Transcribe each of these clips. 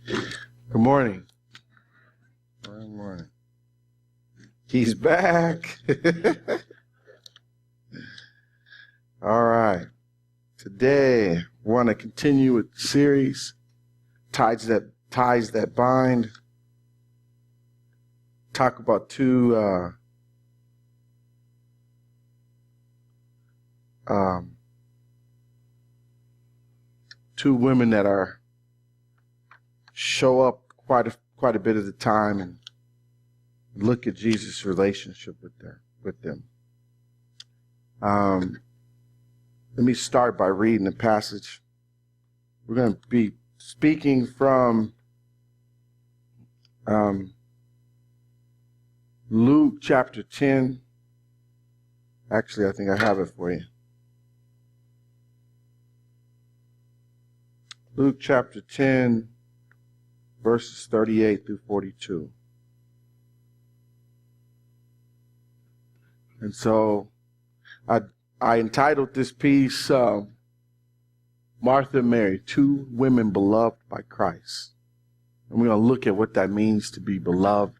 Good morning. Good morning. He's back. All right. Today, we want to continue with the series, Ties That Bind. Talk about two women that show up quite a bit of the time and look at Jesus' relationship with them. Let me start by reading the passage. We're going to be speaking from Luke chapter 10. Actually, I think I have it for you. Luke chapter 10, verses 38 through 42. And so I entitled this piece, Martha and Mary, Two Women Beloved by Christ. And we're going to look at what that means to be beloved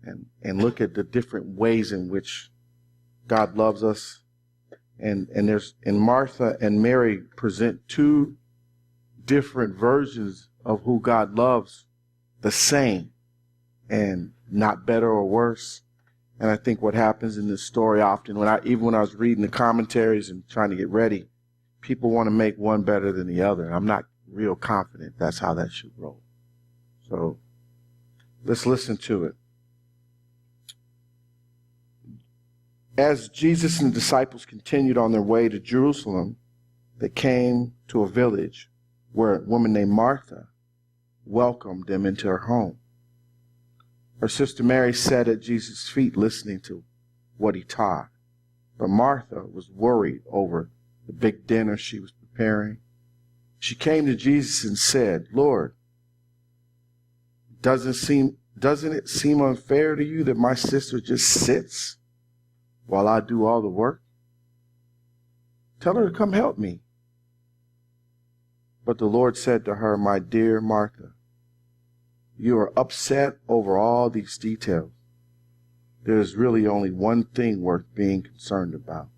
and look at the different ways in which God loves us. And Martha and Mary present two different versions of who God loves, the same, and not better or worse. And I think what happens in this story often, when I was reading the commentaries and trying to get ready, people want to make one better than the other. I'm not real confident that's how that should roll. So let's listen to it. As Jesus and the disciples continued on their way to Jerusalem, they came to a village where a woman named Martha welcomed them into her home. Her sister Mary sat at Jesus' feet listening to what he taught. But Martha was worried over the big dinner she was preparing. She came to Jesus and said, "Lord, doesn't it seem unfair to you that my sister just sits while I do all the work? Tell her to come help me." But the Lord said to her, "My dear Martha, you are upset over all these details. There is really only one thing worth being concerned about.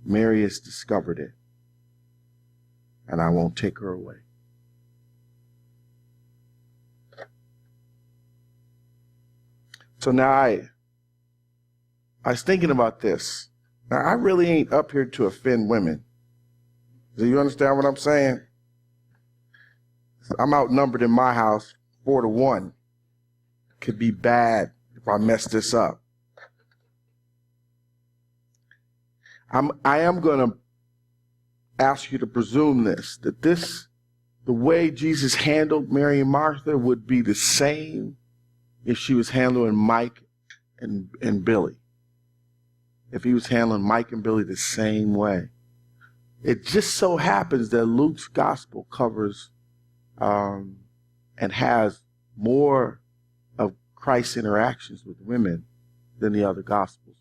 Mary has discovered it, and I won't take her away." So now I was thinking about this. Now, I really ain't up here to offend women. Do you understand what I'm saying? I'm outnumbered in my house 4-1. Could be bad if I mess this up. I am going to ask you to presume that the way Jesus handled Mary and Martha would be the same if she was handling Mike and Billy. If he was handling Mike and Billy the same way. It just so happens that Luke's gospel covers and has more of Christ's interactions with women than the other gospels.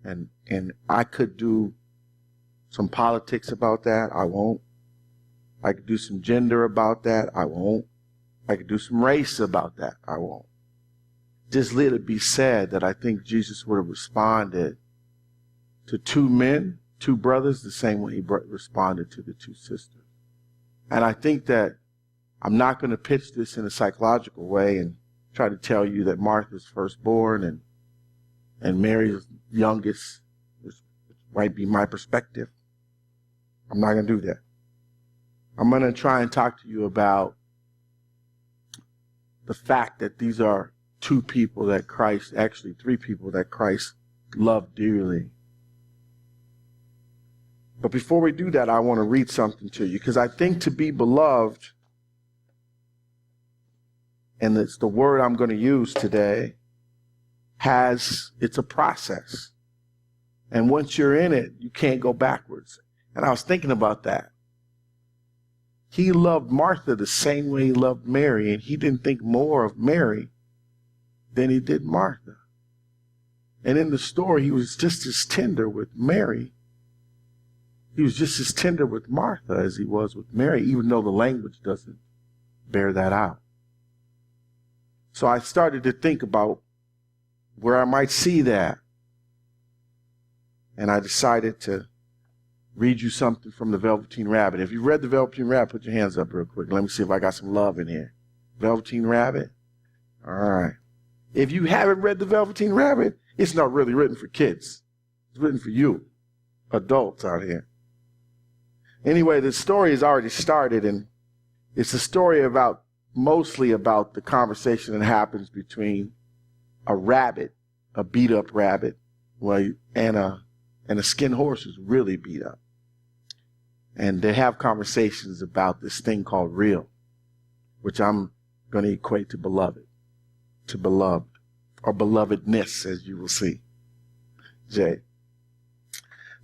And I could do some politics about that. I won't. I could do some gender about that. I won't. I could do some race about that. I won't. Just let it be said that I think Jesus would have responded to two men, two brothers, the same way he responded to the two sisters. And I think that I'm not going to pitch this in a psychological way and try to tell you that Martha's firstborn and Mary's youngest, which might be my perspective. I'm not going to do that. I'm going to try and talk to you about the fact that these are two people that Christ, actually three people that Christ loved dearly. But before we do that, I want to read something to you because I think to be beloved, and it's the word I'm going to use today, it's a process. And once you're in it, you can't go backwards. And I was thinking about that. He loved Martha the same way he loved Mary, and he didn't think more of Mary than he did Martha. And in the story, he was just as tender with Mary. He was just as tender with Martha as he was with Mary, even though the language doesn't bear that out. So I started to think about where I might see that. And I decided to read you something from the Velveteen Rabbit. If you read the Velveteen Rabbit, put your hands up real quick. Let me see if I got some love in here. Velveteen Rabbit? All right. If you haven't read the Velveteen Rabbit, it's not really written for kids. It's written for you, adults out here. Anyway, the story has already started, and it's a story mostly about the conversation that happens between a rabbit, a beat-up rabbit, and a skin horse who's really beat up. And they have conversations about this thing called real, which I'm going to equate to beloved, or belovedness, as you will see. Jay.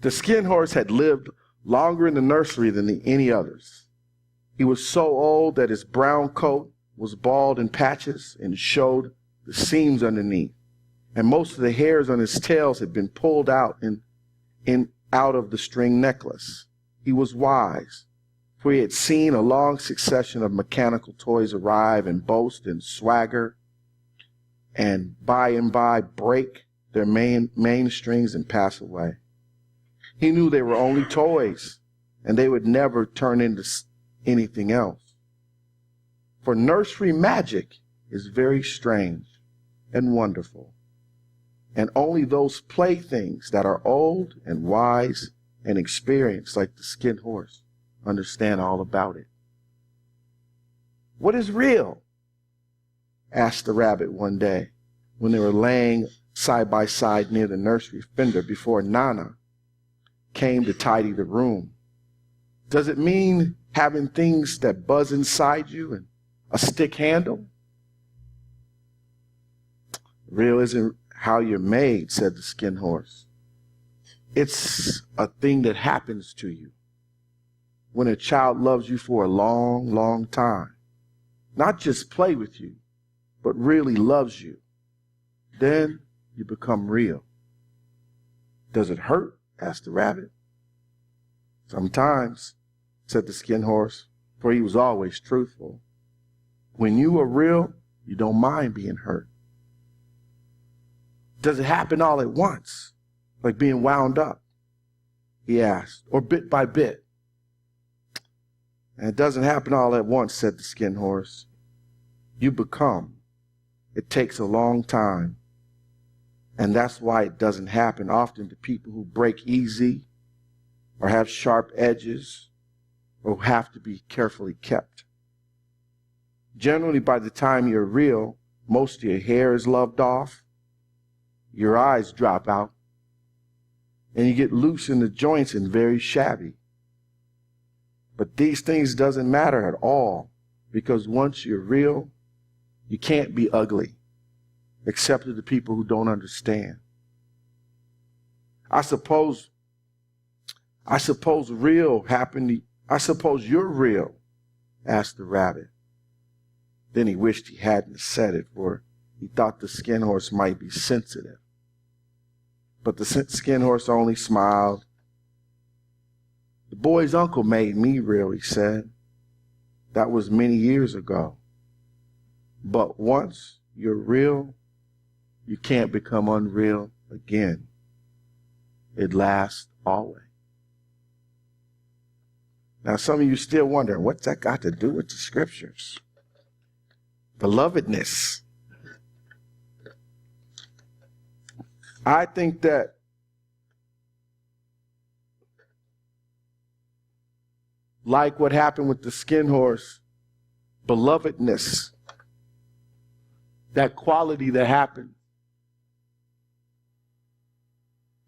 The skin horse had lived longer in the nursery than any others. He was so old that his brown coat was bald in patches and showed the seams underneath. And most of the hairs on his tails had been pulled out out of the string necklace. He was wise, for he had seen a long succession of mechanical toys arrive and boast and swagger, and by break their main strings and pass away. He knew they were only toys, and they would never turn into anything else. For nursery magic is very strange and wonderful, and only those playthings that are old and wise and experienced, like the skin horse, understand all about it. What is real? Asked the rabbit one day when they were laying side by side near the nursery fender before Nana came to tidy the room. Does it mean having things that buzz inside you and a stick handle? Real isn't how you're made, said the skin horse. It's a thing that happens to you when a child loves you for a long, long time. Not just play with you, but really loves you. Then you become real. Does it hurt? Asked the rabbit. Sometimes, said the skin horse, for he was always truthful. When you are real, you don't mind being hurt. Does it happen all at once, like being wound up? He asked, or bit by bit. And it doesn't happen all at once, said the skin horse. You become. It takes a long time. And that's why it doesn't happen often to people who break easy or have sharp edges or have to be carefully kept. Generally, by the time you're real, most of your hair is loved off, your eyes drop out, and you get loose in the joints and very shabby. But these things doesn't matter at all, because once you're real, you can't be ugly, except to the people who don't understand. I suppose you're real, asked the rabbit. Then he wished he hadn't said it, for he thought the skin horse might be sensitive. But the skin horse only smiled. The boy's uncle made me real, he said. That was many years ago. But once you're real, you can't become unreal again. It lasts always. Now, some of you still wondering, what's that got to do with the scriptures? Belovedness. I think that like what happened with the skin horse, belovedness, that quality that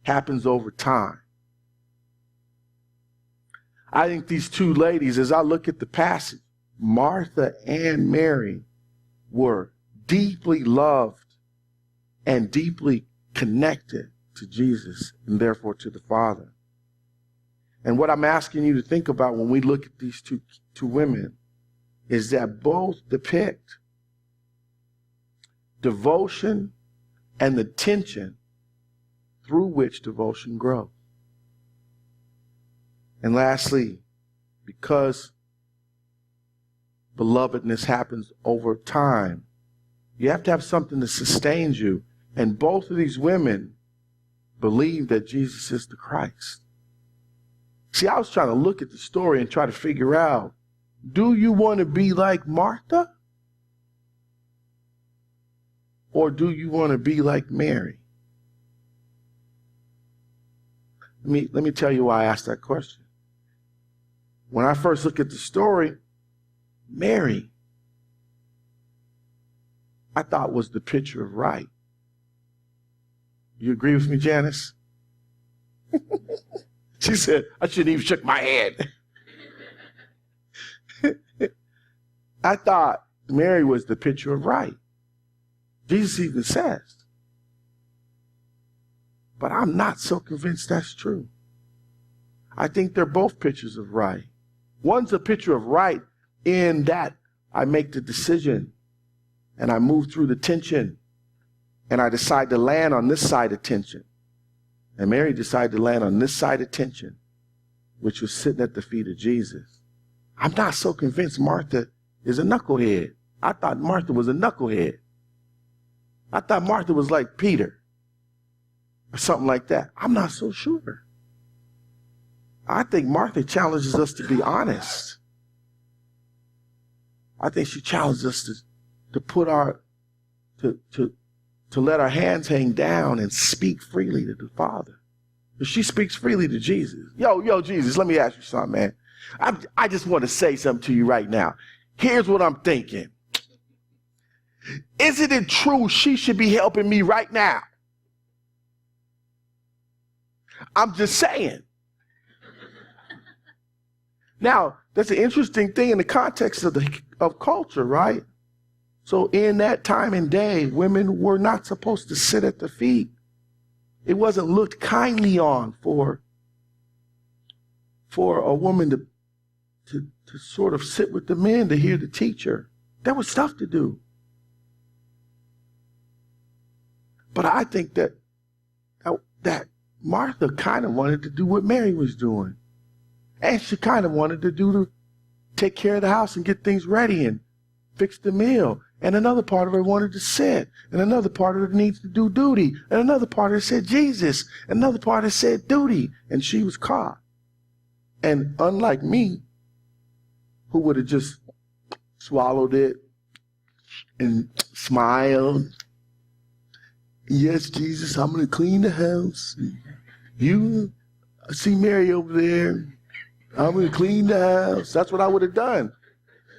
happens over time. I think these two ladies, as I look at the passage, Martha and Mary, were deeply loved and deeply connected to Jesus and therefore to the Father. And what I'm asking you to think about when we look at these two women is that both depict devotion and the tension through which devotion grows. And lastly, because belovedness happens over time. You have to have something that sustains you. And both of these women believe that Jesus is the Christ. See, I was trying to look at the story and try to figure out, do you want to be like Martha? Or do you want to be like Mary? Let me tell you why I asked that question. When I first look at the story, Mary, I thought was the picture of right. You agree with me, Janice? She said, I shouldn't even shook my head. I thought Mary was the picture of right. Jesus even says. But I'm not so convinced that's true. I think they're both pictures of right. One's a picture of right in that I make the decision and I move through the tension and I decide to land on this side of tension. And Mary decided to land on this side of tension, which was sitting at the feet of Jesus. I'm not so convinced Martha is a knucklehead. I thought Martha was a knucklehead. I thought Martha was like Peter or something like that. I'm not so sure. I think Martha challenges us to be honest. I think she challenges us to put to let our hands hang down and speak freely to the Father. But she speaks freely to Jesus. Yo, Jesus, let me ask you something, man. I just want to say something to you right now. Here's what I'm thinking. Isn't it true she should be helping me right now? I'm just saying. Now, that's an interesting thing in the context of culture, right? So in that time and day, women were not supposed to sit at the feet. It wasn't looked kindly on for a woman to sort of sit with the men to hear the teacher. There was stuff to do. But I think that Martha kind of wanted to do what Mary was doing. And she kind of wanted to take care of the house and get things ready and fix the meal. And another part of her wanted to sit. And another part of her needs to do duty. And another part of her said Jesus. And another part of her said duty. And she was caught. And unlike me, who would have just swallowed it and smiled. Yes, Jesus, I'm going to clean the house. You see Mary over there. I'm going to clean the house. That's what I would have done.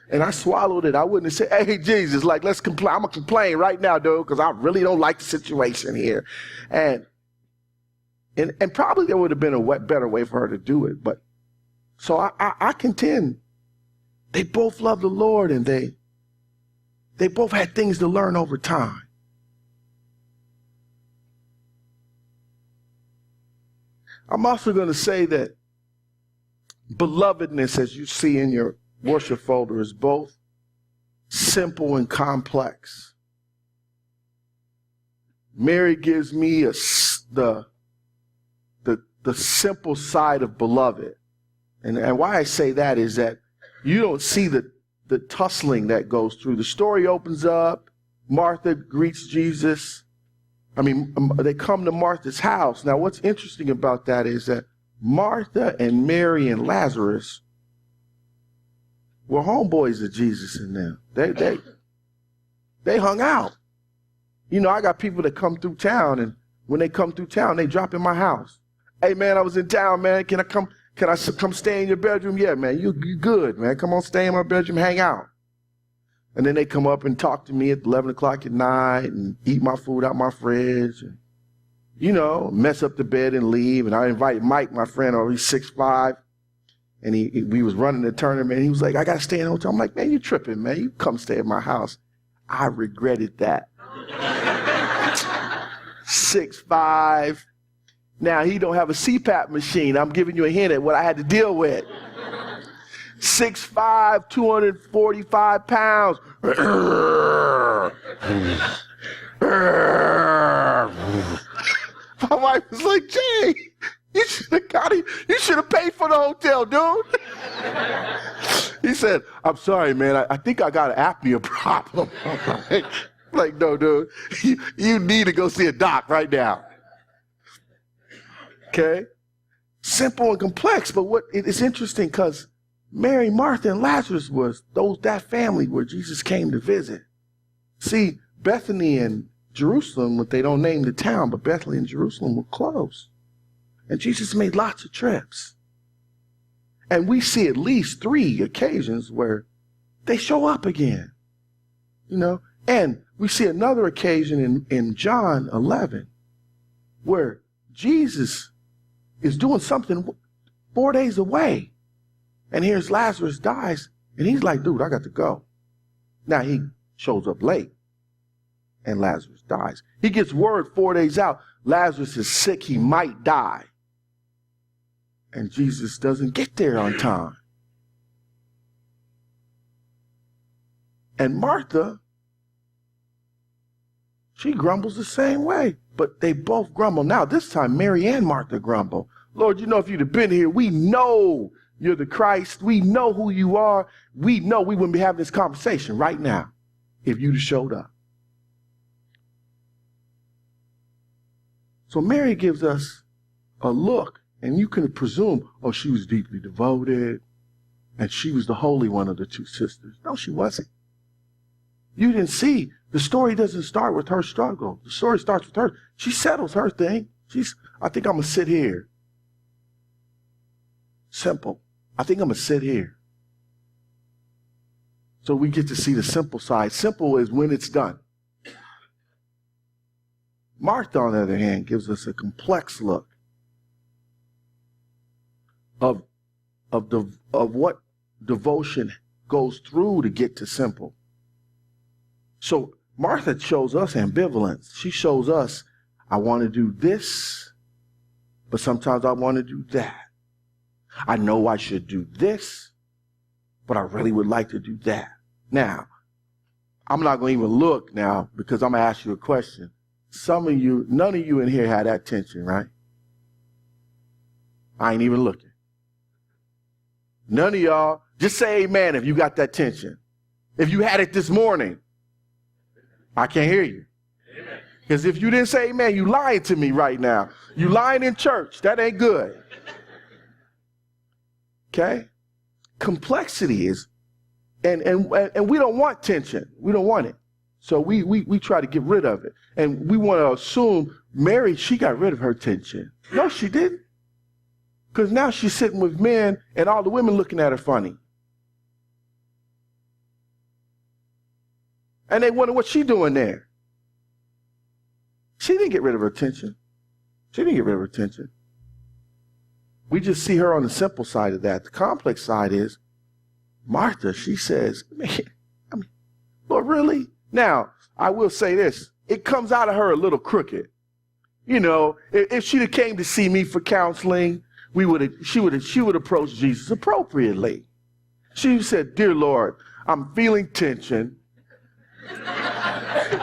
And I swallowed it. I wouldn't have said, hey, Jesus, like, let's complain. I'm going to complain right now, dude, because I really don't like the situation here. And probably there would have been a better way for her to do it. But so I contend they both love the Lord and they both had things to learn over time. I'm also going to say that belovedness, as you see in your worship folder, is both simple and complex. Mary gives me the simple side of beloved. And why I say that is that you don't see the tussling that goes through. The story opens up. Martha greets Jesus. They come to Martha's house. Now, what's interesting about that is that Martha and Mary and Lazarus were homeboys of Jesus and them. They hung out. You know, I got people that come through town, and when they come through town, they drop in my house. Hey, man, I was in town, man. Can I come stay in your bedroom? Yeah, man, you good, man. Come on, stay in my bedroom, hang out. And then they come up and talk to me at 11 o'clock at night and eat my food out my fridge. And, you know, mess up the bed and leave. And I invited Mike, my friend, he's 6'5", and we was running the tournament. He was like, I got to stay in the hotel. I'm like, man, you tripping, man. You come stay at my house. I regretted that. 6'5". Now, he don't have a CPAP machine. I'm giving you a hint at what I had to deal with. 6'5", 245 pounds. My wife was like, Jay, you should have paid for the hotel, dude. He said, I'm sorry, man. I think I got an apnea problem. Like, no, dude. You need to go see a doc right now. Okay? Simple and complex, but it's interesting because Mary, Martha, and Lazarus was that family where Jesus came to visit. See, Bethany and Jerusalem, they don't name the town, but Bethany and Jerusalem were close. And Jesus made lots of trips. And we see at least 3 occasions where they show up again. And we see another occasion in John 11 where Jesus is doing something 4 days away. And here's Lazarus dies, and he's like, dude, I got to go. Now he shows up late, and Lazarus dies. He gets word 4 days out, Lazarus is sick, he might die. And Jesus doesn't get there on time. And Martha, she grumbles the same way, but they both grumble. Now, this time, Mary and Martha grumble. Lord, if you'd have been here, we know you're the Christ. We know who you are. We know we wouldn't be having this conversation right now if you'd have showed up. So Mary gives us a look, and you can presume, she was deeply devoted, and she was the holy one of the 2 sisters. No, she wasn't. You didn't see. The story doesn't start with her struggle. The story starts with her. She settles her thing. I think I'm going to sit here. Simple. I think I'm going to sit here. So we get to see the simple side. Simple is when it's done. Martha, on the other hand, gives us a complex look of what devotion goes through to get to simple. So Martha shows us ambivalence. She shows us, I want to do this, but sometimes I want to do that. I know I should do this, but I really would like to do that. Now, I'm not going to even look now because I'm going to ask you a question. Some of you, none of you in here had that tension, right? I ain't even looking. None of y'all, just say amen if you got that tension. If you had it this morning, I can't hear you. Because if you didn't say amen, you lying to me right now. You lying in church. That ain't good. Okay? Complexity is, and we don't want tension. We don't want it. So we try to get rid of it. And we want to assume Mary, she got rid of her tension. No, she didn't. Because now she's sitting with men and all the women looking at her funny. And they wonder what she's doing there. She didn't get rid of her tension. She didn't get rid of her tension. We just see her on the simple side of that. The complex side is Martha, she says, Lord, really? Now, I will say this. It comes out of her a little crooked. If she'd have came to see me for counseling, she would approach Jesus appropriately. She said, dear Lord, I'm feeling tension.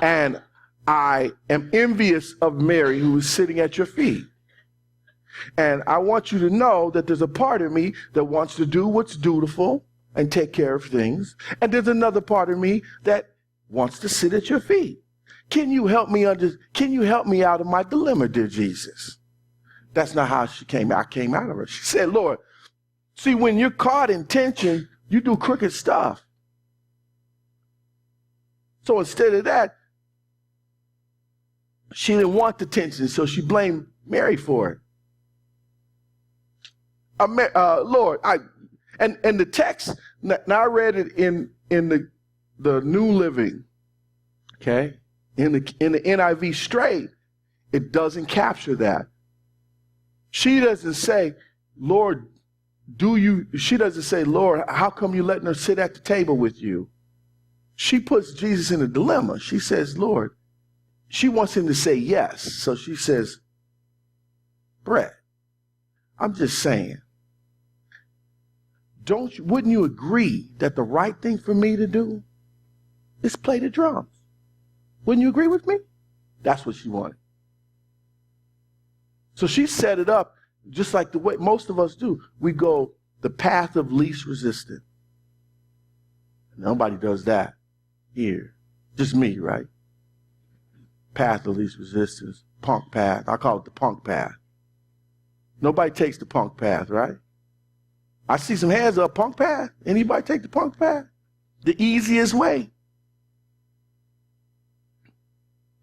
And I am envious of Mary who is sitting at your feet. And I want you to know that there's a part of me that wants to do what's dutiful and take care of things. And there's another part of me that wants to sit at your feet. Can you help me out of my dilemma, dear Jesus? That's not how she came out. I came out of her. She said, Lord, see, when you're caught in tension, you do crooked stuff. So instead of that, she didn't want the tension, so she blamed Mary for it. Lord, and the text, now I read it in the New Living, okay? In the NIV straight, it doesn't capture that. She doesn't say, Lord, she doesn't say, Lord, how come you letting her sit at the table with you? She puts Jesus in a dilemma. She says, Lord, she wants him to say yes. So she says, Brett, I'm just saying, wouldn't you agree that the right thing for me to do is play the drums? Wouldn't you agree with me? That's what she wanted. So she set it up just like the way most of us do. We go the path of least resistance. Nobody does that here. Just me, right? Path of least resistance. Punk path. I call it the punk path. Nobody takes the punk path, right? I see some hands up. Punk path. Anybody take the punk path? The easiest way.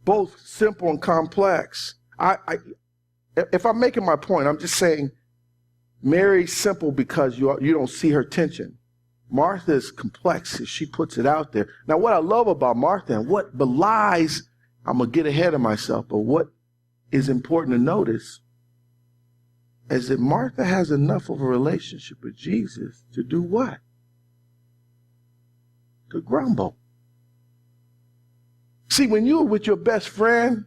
Both simple and complex. If I'm making my point, I'm just saying Mary's simple because you don't see her tension. Martha's complex as she puts it out there. Now, what I love about Martha and what belies, I'm going to get ahead of myself, but what is important to notice is that Martha has enough of a relationship with Jesus to do what? To grumble. See, when you're with your best friend,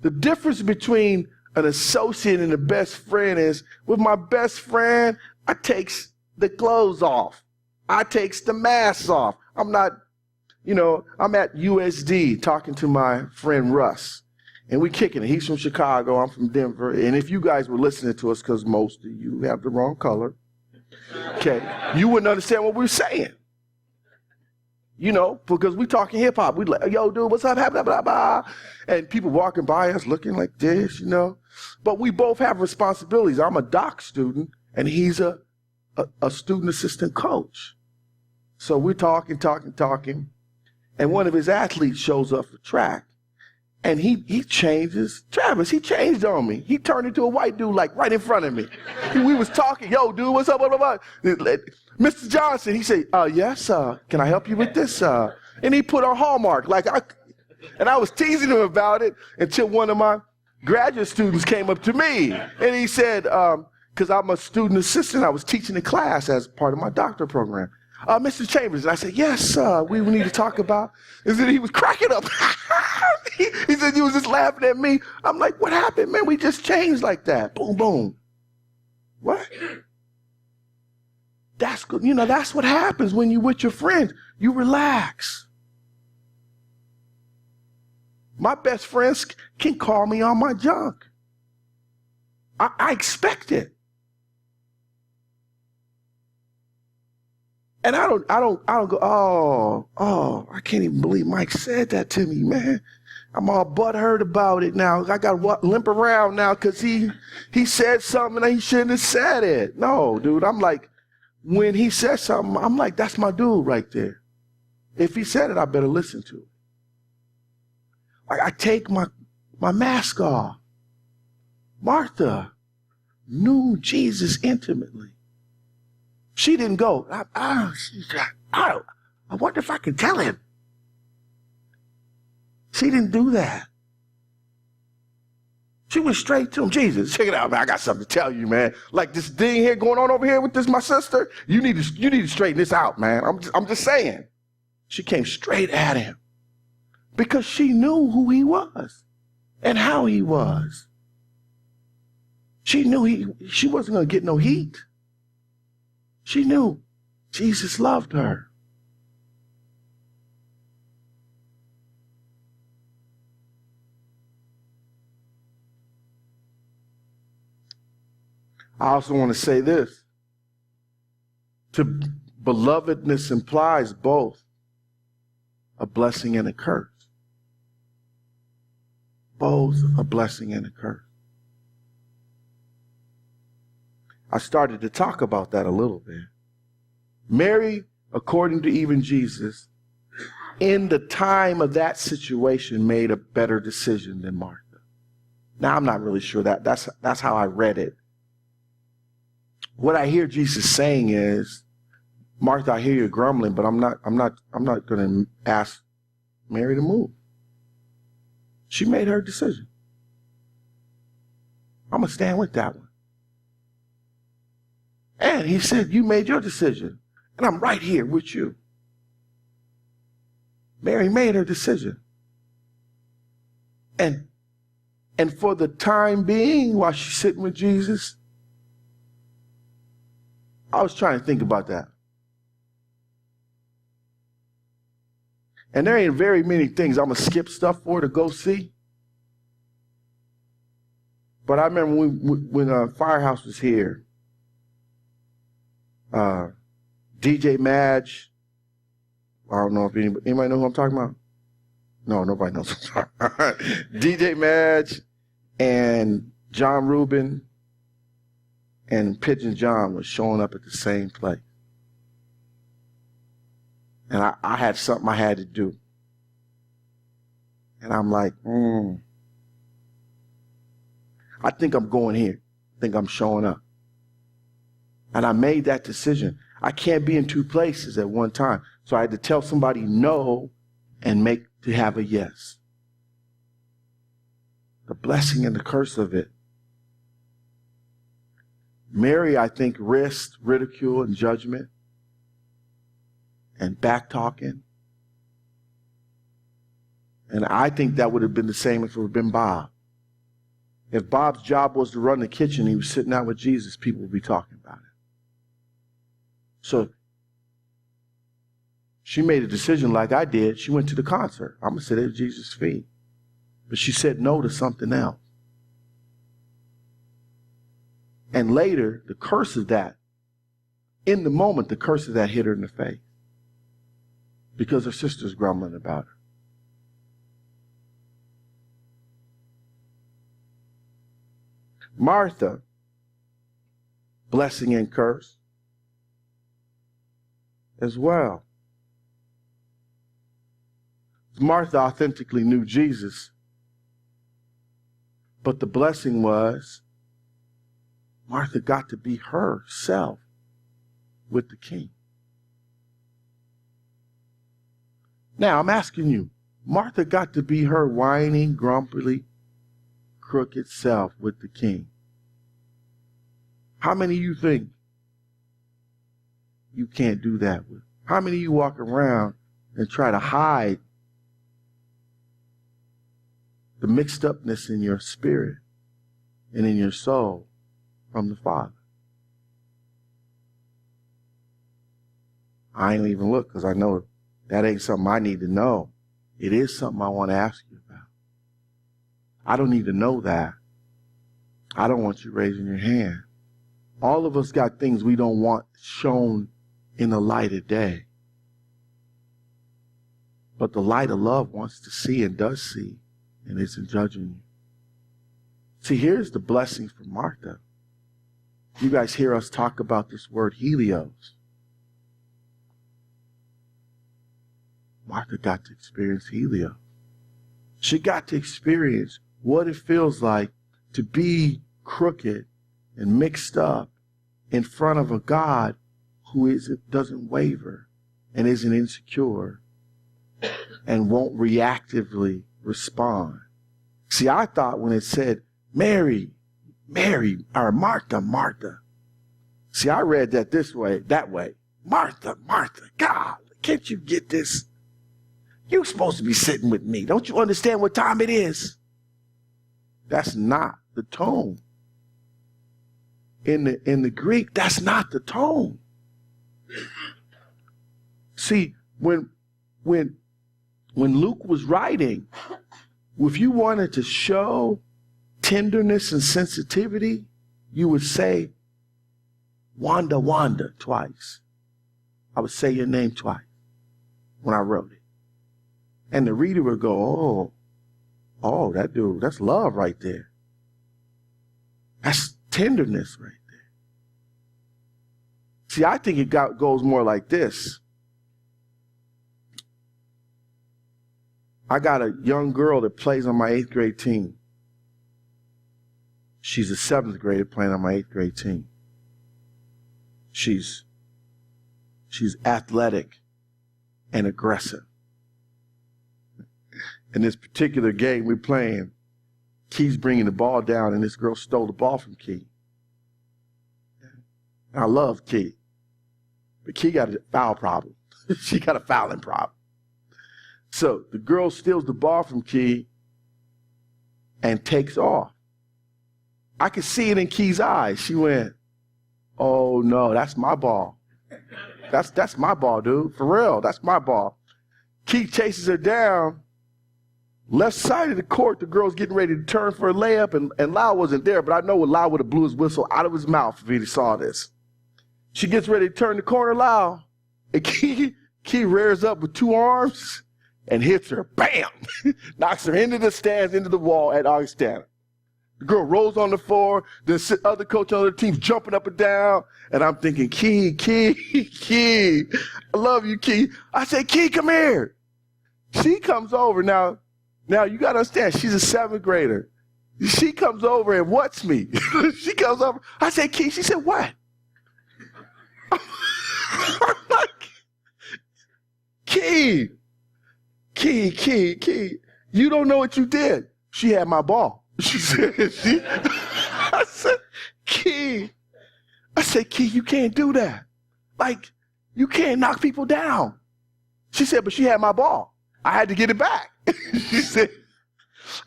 the difference between an associate and a best friend is, with my best friend, I takes the clothes off. I takes the mask off. I'm not, I'm at USD talking to my friend Russ, and we kicking it. He's from Chicago. I'm from Denver. And if you guys were listening to us, because most of you have the wrong color, okay, you wouldn't understand what we were saying. Because we talking hip hop. We like, yo, dude, what's up? Blah, blah, blah. And people walking by us looking like this, But we both have responsibilities. I'm a doc student, and he's a student assistant coach. So we're talking. And one of his athletes shows up for track. And he changes. Travis, he changed on me. He turned into a white dude, like right in front of me. We was talking, yo, dude, what's up, blah, blah, blah. Mr. Johnson, he said, yes, can I help you with this? And he put on Hallmark, and I was teasing him about it until one of my graduate students came up to me. And he said, because I'm a student assistant, I was teaching a class as part of my doctorate program. Mr. Chambers, and I said, yes, we need to talk about. And then he was cracking up. He said he was just laughing at me. I'm like, what happened, man? We just changed like that. Boom, boom. What? That's good. That's what happens when you're with your friends. You relax. My best friends can call me on my junk. I expect it. And I don't go, I can't even believe Mike said that to me, man. I'm all butthurt about it now. I got to limp around now because he said something and he shouldn't have said it. No, dude, I'm like, when he says something, I'm like, that's my dude right there. If he said it, I better listen to it. I take my mask off. Martha knew Jesus intimately. She didn't go, I wonder if I can tell him. She didn't do that. She went straight to him. Jesus, check it out, man. I got something to tell you, man. Like this thing here going on over here with my sister. You need to straighten this out, man. I'm just saying. She came straight at him because she knew who he was and how he was. She knew she wasn't going to get no heat. She knew Jesus loved her. I also want to say this. Belovedness implies both a blessing and a curse. Both a blessing and a curse. I started to talk about that a little bit. Mary, according to even Jesus, in the time of that situation, made a better decision than Martha. Now, I'm not really sure that's how I read it. What I hear Jesus saying is, Martha, I hear you grumbling, but I'm not going to ask Mary to move. She made her decision. I'm going to stand with that one. And he said, you made your decision, and I'm right here with you. Mary made her decision. And for the time being, while she's sitting with Jesus, I was trying to think about that. And there ain't very many things I'm going to skip stuff for to go see. But I remember when Firehouse was here, DJ Madge, I don't know if anybody know who I'm talking about? No, nobody knows who I'm talking about. DJ Madge and John Rubin and Pigeon John was showing up at the same place. And I had something I had to do. And I'm like, I think I'm going here. I think I'm showing up. And I made that decision. I can't be in two places at one time. So I had to tell somebody no and to have a yes. The blessing and the curse of it. Mary, I think, risked ridicule and judgment and back-talking. And I think that would have been the same if it had been Bob. If Bob's job was to run the kitchen, he was sitting out with Jesus, people would be talking about it. So she made a decision like I did. She went to the concert. I'm going to sit at Jesus' feet. But she said no to something else. And later, the curse of that, in the moment, the curse of that hit her in the face. Because her sister's grumbling about her. Martha, blessing and curse as well. Martha authentically knew Jesus, but the blessing was Martha got to be herself with the king. Now I'm asking you, Martha got to be her whining, grumpily, crooked self with the king. How many of you think you can't do that with? How many of you walk around and try to hide the mixed upness in your spirit and in your soul from the Father? I ain't even look because I know that ain't something I need to know. It is something I want to ask you about. I don't need to know that. I don't want you raising your hand. All of us got things we don't want shown in the light of day. But the light of love wants to see and does see and isn't judging you. See, here's the blessing for Martha. You guys hear us talk about this word Helios. Martha got to experience Helios. She got to experience what it feels like to be crooked and mixed up in front of a God who doesn't waver and isn't insecure and won't reactively respond. See, I thought when it said, Mary, or Martha, Martha. See, I read that that way. Martha, God, can't you get this? You're supposed to be sitting with me. Don't you understand what time it is? That's not the tone. In the Greek, that's not the tone. See, when Luke was writing, if you wanted to show tenderness and sensitivity, you would say, Wanda, Wanda, twice. I would say your name twice when I wrote it. And the reader would go, oh, that dude, that's love right there. That's tenderness right there. See, I think it goes more like this. I got a young girl that plays on my 8th grade team. She's a 7th grader playing on my 8th grade team. She's athletic and aggressive. In this particular game we're playing, Key's bringing the ball down, and this girl stole the ball from Key. And I love Key. But Key got a foul problem. She got a fouling problem. So the girl steals the ball from Key and takes off. I could see it in Key's eyes. She went, oh no, that's my ball. That's my ball, dude. For real, that's my ball. Key chases her down. Left side of the court, the girl's getting ready to turn for a layup, and Lau wasn't there, but I know Lau would have blew his whistle out of his mouth if he saw this. She gets ready to turn the corner, Lau, and Key Key rears up with 2 arms and hits her. Bam! Knocks her into the stands, into the wall at Augustana. The girl rolls on the floor. The other coach on the team's jumping up and down. And I'm thinking, Key, I love you, Key. I say, Key, come here. She comes over. Now you got to understand, she's a 7th grader. She comes over and what's me? She comes over. I say, Key. She said, what? I'm like, Key. You don't know what you did. She had my ball. She said, I said, Key, you can't do that. Like, you can't knock people down. She said, but she had my ball. I had to get it back.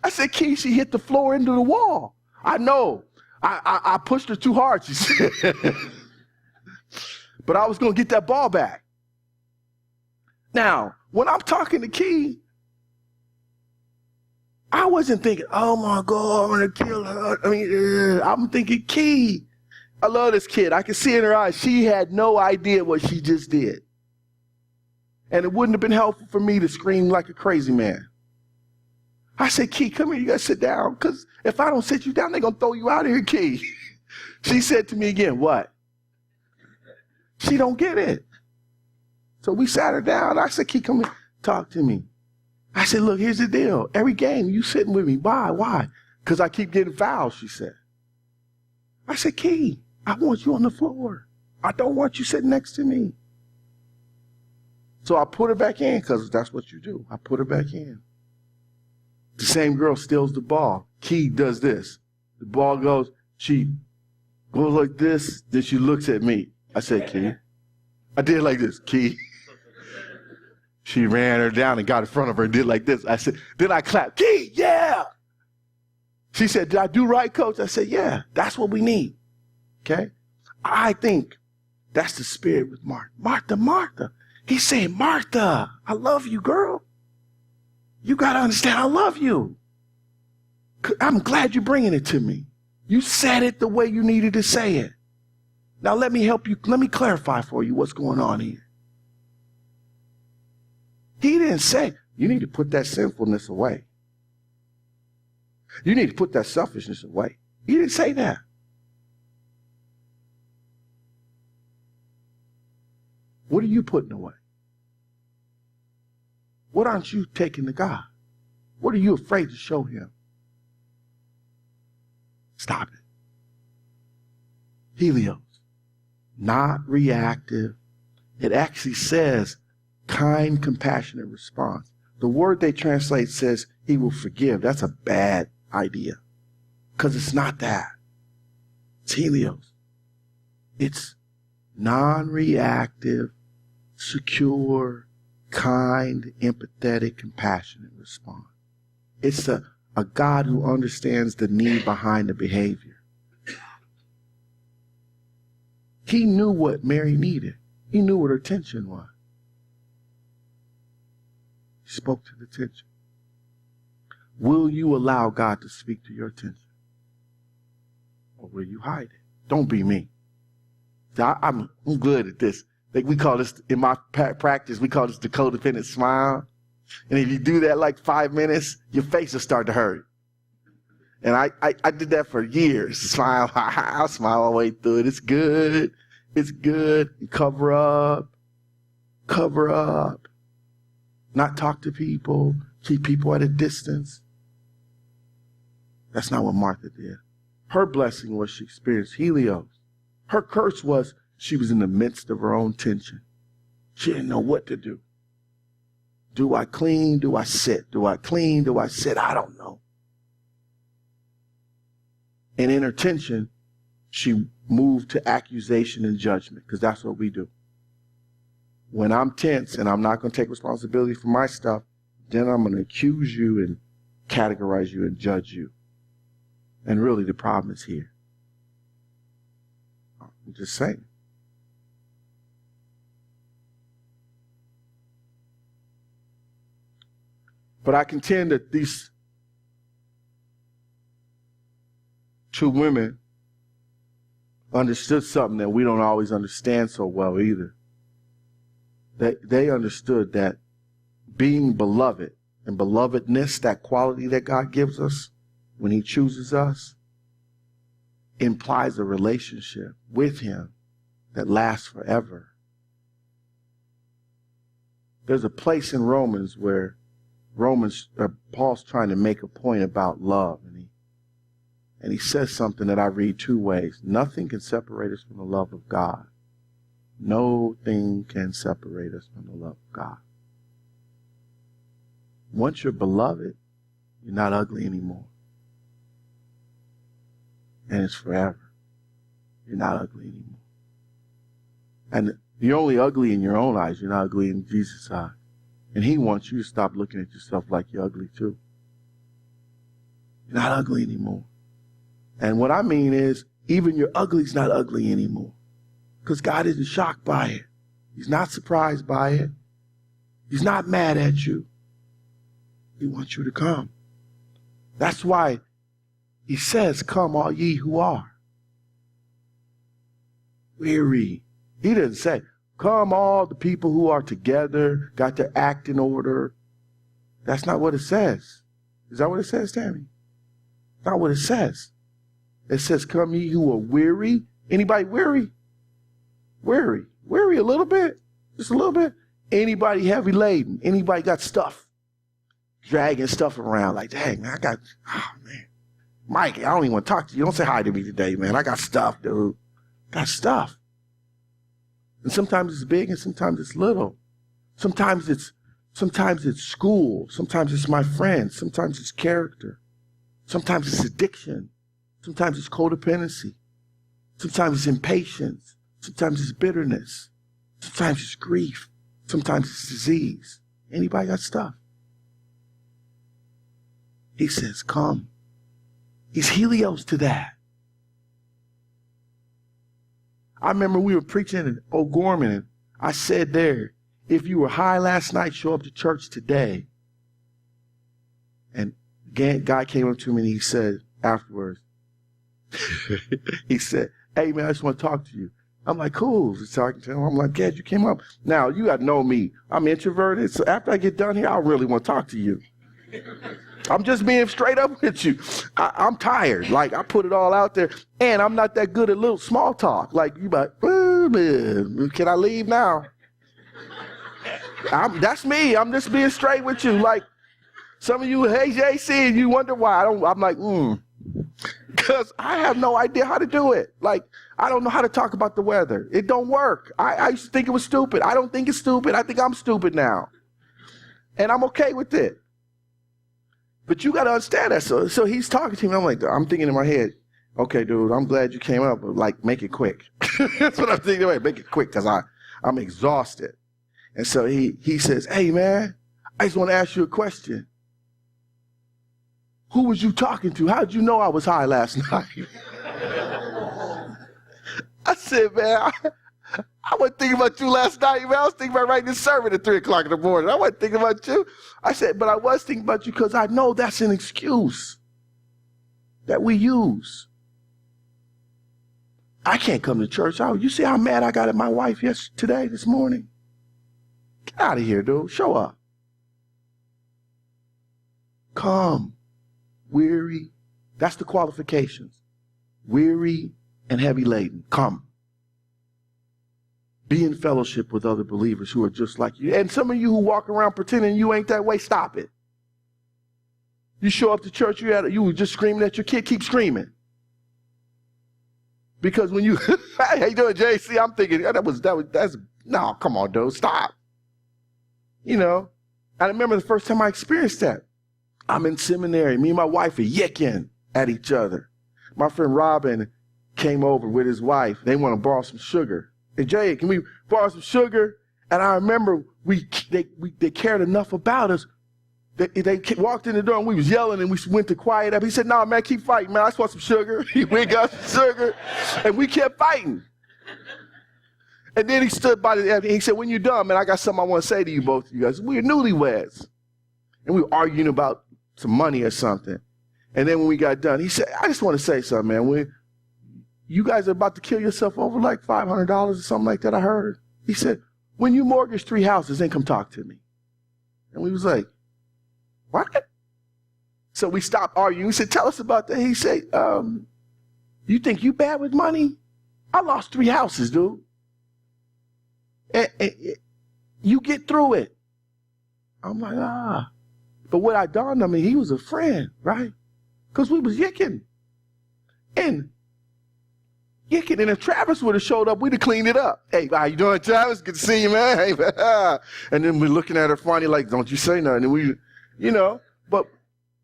I said, Key, she hit the floor into the wall. I know. I pushed her too hard, she said. But I was going to get that ball back. Now, when I'm talking to Key, I wasn't thinking, oh my God, I'm going to kill her. I'm thinking, Key, I love this kid. I can see in her eyes, she had no idea what she just did. And it wouldn't have been helpful for me to scream like a crazy man. I said, Key, come here, you got to sit down, because if I don't sit you down, they're going to throw you out of here, Key. She said to me again, what? She don't get it. So we sat her down. I said, Key, come here, talk to me. I said, look, here's the deal. Every game, you sitting with me. Why? Because I keep getting fouled, she said. I said, Key, I want you on the floor. I don't want you sitting next to me. So I put her back in, because that's what you do. I put her back in. The same girl steals the ball. Key does this. The ball goes, she goes like this, then she looks at me. I said, Key. I did like this, Key. She ran her down and got in front of her and did like this. I said, then I clapped, Key, yeah. She said, did I do right, coach? I said, yeah, that's what we need. Okay? I think that's the spirit with Martha. Martha. He's saying, Martha, I love you, girl. You got to understand, I love you. I'm glad you're bringing it to me. You said it the way you needed to say it. Now let me help you. Let me clarify for you what's going on here. He didn't say, you need to put that sinfulness away. You need to put that selfishness away. He didn't say that. What are you putting away? What aren't you taking to God? What are you afraid to show him? Stop it. Helios. Not reactive. It actually says kind, compassionate response. The word they translate says he will forgive. That's a bad idea because it's not that. It's Helios. It's non-reactive, secure, kind, empathetic, compassionate response. It's a God who understands the need behind the behavior. He knew what Mary needed. He knew what her tension was. He spoke to the tension. Will you allow God to speak to your tension? Or will you hide it? Don't be me. I'm good at this. Like we call this, in my practice, we call this the codependent smile. And if you do that like 5 minutes, your face will start to hurt. And I did that for years. Smile, I'll smile all the way through it. It's good. It's good. You cover up. Not talk to people. Keep people at a distance. That's not what Martha did. Her blessing was she experienced Helios. Her curse was she was in the midst of her own tension. She didn't know what to do. Do I clean? Do I sit? Do I clean? Do I sit? I don't know. And in her tension, she moved to accusation and judgment, because that's what we do. When I'm tense and I'm not going to take responsibility for my stuff, then I'm going to accuse you and categorize you and judge you. And really the problem is here. I'm just saying. But I contend that these two women understood something that we don't always understand so well either. They understood that being beloved and belovedness, that quality that God gives us when he chooses us, implies a relationship with him that lasts forever. There's a place in Romans where Paul's trying to make a point about love, and he says something that I read two ways. Nothing can separate us from the love of God. No thing can separate us from the love of God. Once you're beloved, you're not ugly anymore. And it's forever. You're not ugly anymore. And you're only ugly in your own eyes. You're not ugly in Jesus' eyes. And he wants you to stop looking at yourself like you're ugly too. You're not ugly anymore. And what I mean is, even your ugly's not ugly anymore. Because God isn't shocked by it. He's not surprised by it. He's not mad at you. He wants you to come. That's why he says, come all ye who are weary. He didn't say, come all the people who are together, got their act in order. That's not what it says. Is that what it says, Tammy? That's not what it says. It says, come ye who are weary. Anybody weary? Weary. Weary a little bit? Just a little bit? Anybody heavy laden? Anybody got stuff? Dragging stuff around like, dang, man, man. Mike, I don't even want to talk to you. Don't say hi to me today, man. I got stuff, dude. Got stuff. And sometimes it's big and sometimes it's little. Sometimes it's school. Sometimes it's my friends. Sometimes it's character. Sometimes it's addiction. Sometimes it's codependency. Sometimes it's impatience. Sometimes it's bitterness. Sometimes it's grief. Sometimes it's disease. Anybody got stuff? He says, come. He's Helios to that. I remember we were preaching at O'Gorman, and I said there, if you were high last night, show up to church today. And guy came up to me and he said afterwards, he said, hey man, I just want to talk to you. I'm like, cool. Just talking to him. I'm like, Gad, you came up. Now, you got to know me. I'm introverted, so after I get done here, I really want to talk to you. I'm just being straight up with you. I'm tired. Like, I put it all out there, and I'm not that good at little small talk. Like, you like, can I leave now? That's me. I'm just being straight with you. Like, some of you, hey, JC, and you wonder why. I'm like, because I have no idea how to do it. Like, I don't know how to talk about the weather. It don't work. I used to think it was stupid. I don't think it's stupid. I think I'm stupid now. And I'm okay with it. But you got to understand that. So he's talking to me. I'm thinking in my head, okay, dude, I'm glad you came up, but like, make it quick. That's what I'm thinking. Make it quick because I'm exhausted. And so he says, hey, man, I just want to ask you a question. Who was you talking to? How did you know I was high last night? I said, man, I wasn't thinking about you last night, man. I was thinking about writing this sermon at 3 o'clock in the morning. I wasn't thinking about you. I said, but I was thinking about you because I know that's an excuse that we use. I can't come to church. Oh, you see how mad I got at my wife this morning? Get out of here, dude. Show up. Come. Weary. That's the qualifications. Weary and heavy laden. Come. Be in fellowship with other believers who are just like you. And some of you who walk around pretending you ain't that way, stop it. You show up to church, you were just screaming at your kid, keep screaming. Because when you, hey, how you doing, JC? I'm thinking, no, come on, dude, stop. You know, I remember the first time I experienced that. I'm in seminary. Me and my wife are yicking at each other. My friend Robin came over with his wife. They want to borrow some sugar. Hey, Jay, can we borrow some sugar? And I remember they cared enough about us. They walked in the door and we was yelling and we went to quiet up. He said, no, man, keep fighting, man. I just want some sugar. We got some sugar. And we kept fighting. And then he stood by the end. He said, when you're done, man, I got something I want to say to you both of you guys. We're newlyweds. And we were arguing about some money or something. And then when we got done, he said, I just want to say something, man. You guys are about to kill yourself over like $500 or something like that, I heard. He said, when you mortgage 3 houses, then come talk to me. And we was like, what? So we stopped arguing. We said, tell us about that. He said, you think you bad with money? I lost 3 houses, dude. And you get through it. I'm like, But what I dawned on me, he was a friend, right? Because we was yicking. And if Travis would have showed up, we'd have cleaned it up. Hey, how you doing, Travis? Good to see you, man. Hey, and then we're looking at her funny, like, don't you say nothing. And we,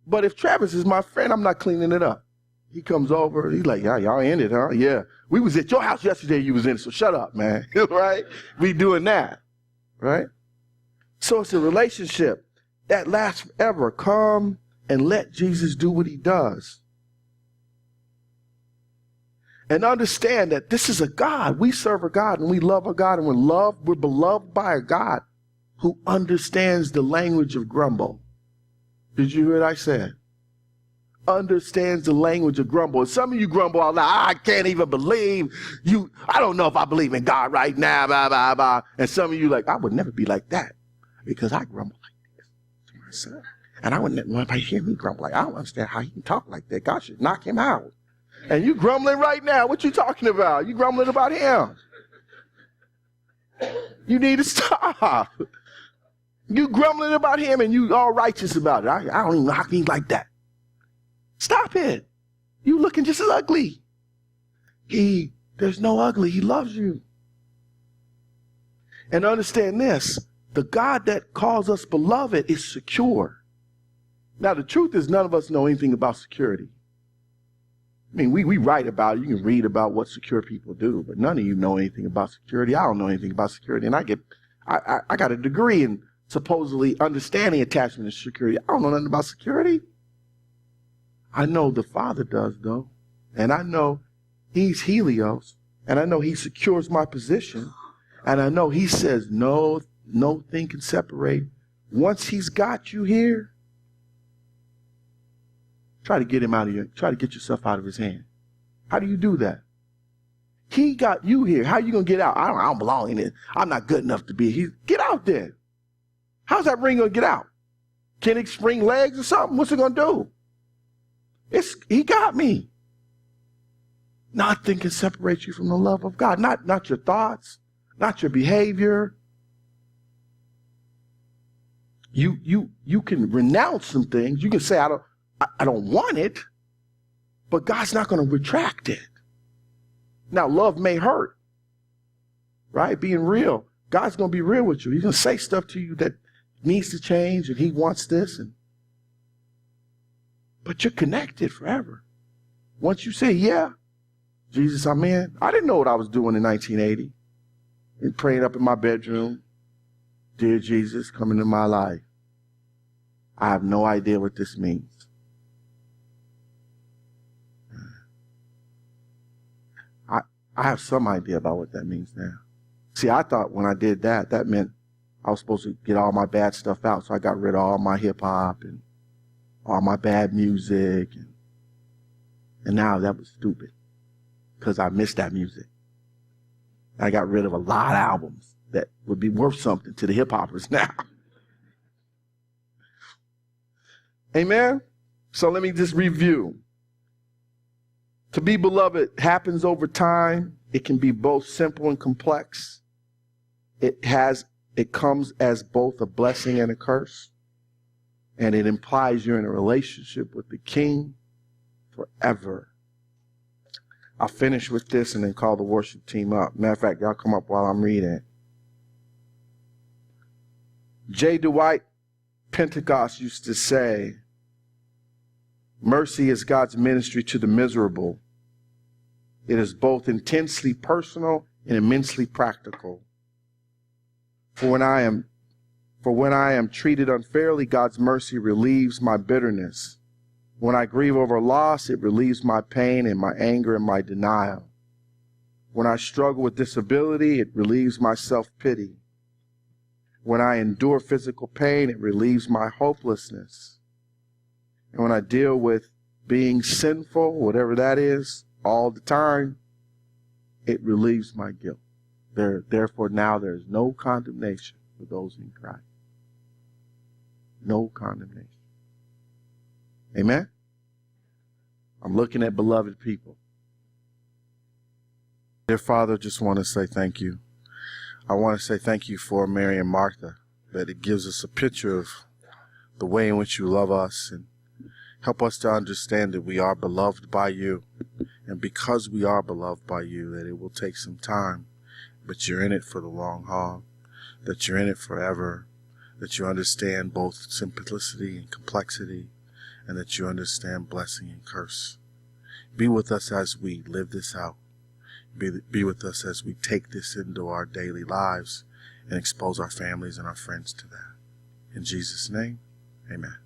but if Travis is my friend, I'm not cleaning it up. He comes over, he's like, yeah, y'all in it, huh? Yeah. We was at your house yesterday, you was in it, so shut up, man. Right? We doing that, right? So it's a relationship that lasts forever. Come and let Jesus do what he does. And understand that this is a God. We serve a God and we love a God, and we're beloved by a God who understands the language of grumble. Did you hear what I said? Understands the language of grumble. And some of you grumble out loud, I can't even believe you. I don't know if I believe in God right now, blah, blah, blah. And some of you like, I would never be like that because I grumble like this to myself. And I wouldn't want anybody to hear me grumble. Like, I don't understand how he can talk like that. God should knock him out. And you grumbling right now. What you talking about? You grumbling about him. You need to stop. You grumbling about him and you all righteous about it. I don't even know how he's like that. Stop it. You looking just as ugly. There's no ugly. He loves you. And understand this. The God that calls us beloved is secure. Now, the truth is none of us know anything about security. I mean, we write about it. You can read about what secure people do, but none of you know anything about security. I don't know anything about security. And I got a degree in supposedly understanding attachment and security. I don't know nothing about security. I know the Father does, though. And I know he's Helios. And I know he secures my position. And I know he says, no thing can separate. Once he's got you here, try to get him out of here. Try to get yourself out of his hand. How do you do that? He got you here. How are you going to get out? I don't belong in it. I'm not good enough to be here. Get out there. How's that ring going to get out? Can it spring legs or something? What's it going to do? He got me. Nothing can separate you from the love of God. Not your thoughts, not your behavior. You can renounce some things. You can say, I don't want it, but God's not going to retract it. Now, love may hurt, right? Being real. God's going to be real with you. He's going to say stuff to you that needs to change, and he wants this. But you're connected forever. Once you say, yeah, Jesus, I'm in. I didn't know what I was doing in 1980. And praying up in my bedroom, dear Jesus, come into my life. I have no idea what this means. I have some idea about what that means now. See, I thought when I did that meant I was supposed to get all my bad stuff out. So I got rid of all my hip hop and all my bad music. And now that was stupid because I missed that music. I got rid of a lot of albums that would be worth something to the hip hoppers now. Amen? So let me just review. To be beloved happens over time. It can be both simple and complex. It comes as both a blessing and a curse. And it implies you're in a relationship with the King forever. I'll finish with this and then call the worship team up. Matter of fact, y'all come up while I'm reading. J. Dwight Pentecost used to say, mercy is God's ministry to the miserable. It is both intensely personal and immensely practical. For when I am treated unfairly, God's mercy relieves my bitterness. When I grieve over loss, it relieves my pain and my anger and my denial. When I struggle with disability, it relieves my self-pity. When I endure physical pain, it relieves my hopelessness. And when I deal with being sinful, whatever that is, all the time, it relieves my guilt. Therefore now there is no condemnation for those in Christ. No condemnation. Amen? I'm looking at beloved people. Dear Father, just want to say thank you. I want to say thank you for Mary and Martha, that it gives us a picture of the way in which you love us, and help us to understand that we are beloved by you. And because we are beloved by you, that it will take some time, but you're in it for the long haul, that you're in it forever, that you understand both simplicity and complexity, and that you understand blessing and curse. Be with us as we live this out. Be with us as we take this into our daily lives and expose our families and our friends to that. In Jesus' name, amen.